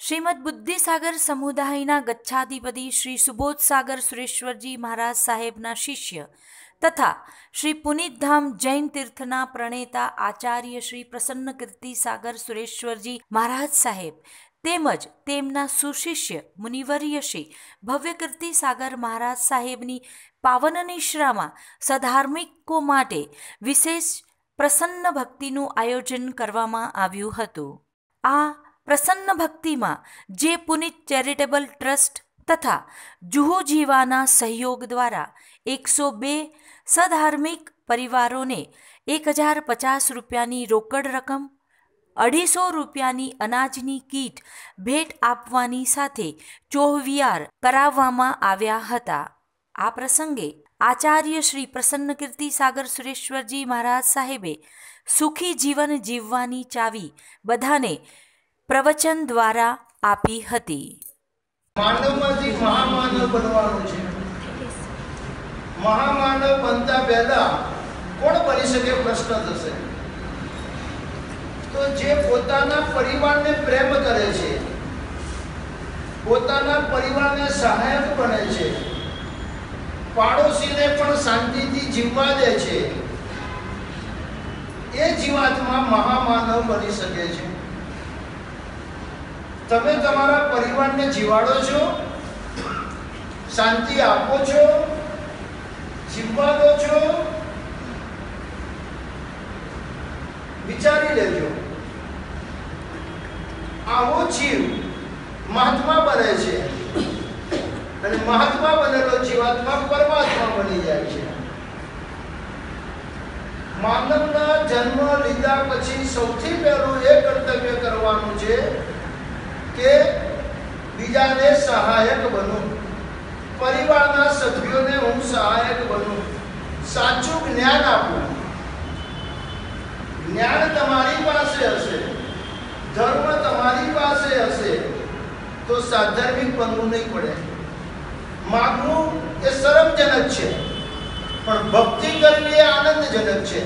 श्रीमद बुद्धिसागर समुदायना गच्छाधिपति श्री सुबोध सागर सुरेश्वरजी महाराज साहेबना शिष्य तथा श्री पुनीत धाम जैन तीर्थना प्रणेता आचार्य श्री प्रसन्न कीर्ति सागर सुरेश्वरजी महाराज साहेब તેમજ તેમના સુશિષ્ય મુનિવર્ય શ્રી ભવ્ય કીર્તિ સાગર મહારાજ સાહેબની પાવન નિશ્રામાં સધાર્મિકો માટે વિશેષ પ્રસન્ન ભક્તિનું આયોજન કરવામાં આવ્યું હતું. આ પ્રસન્ન ભક્તિમાં જે પુનિત ચેરિટેબલ ટ્રસ્ટ તથા જુહુ જીવાના સહયોગ દ્વારા 102 સધાર્મિક પરિવારોને 1050 રૂપિયાની રોકડ રકમ, 250 રૂપિયાની અનાજની કીટ ભેટ આપવાની સાથે ચોહવિયાર કરાવવામાં આવ્યા હતા. આ પ્રસંગે આચાર્ય શ્રી પ્રસન્ન કીર્તિ સાગર સુરેશ્વરજી મહારાજ સાહેબે સુખી જીવન જીવવાની ચાવી બધાને પ્રવચન દ્વારા આપી હતી. માનવમાંથી મહામાનવ બનવાનું છે. મહામાનવ બનતા પહેલા કોણ બની શકે પ્રશ્ન થશે. તો જે પોતાના પરિવારને પ્રેમ કરે છે, પોતાના પરિવારને સહાયક બને છે, પાડોશીને પણ શાંતિથી જીવવા દે છે, એ જીવાત્મા મહામાનવ બની શકે છે. તમે તમારા પરિવારને જીવાડો છો, શાંતિ આપો છો, જીવવા દો છો, વિચારી લેજો. આવો જીવ મહાત્મા બને છે અને મહાત્મા બનેલો જીવાત્મા પરમાત્મા બની જાય છે. માનવના જન્મ લીધા પછી સૌથી પહેલું એ કર્તવ્ય કરવાનું છે કે બીજાને સહાયક બનું, પરિવારના સભ્યોને હું સહાયક બનું, સાચું જ્ઞાન આપું. જ્ઞાન તમારી પાસે હશે, ધર્મ તમારી પાસે હશે તો સાધર્મિક બનવું નહીં પડે. માગવું એ શરમજનક છે, પણ ભક્તિ કરવી એ આનંદજનક છે.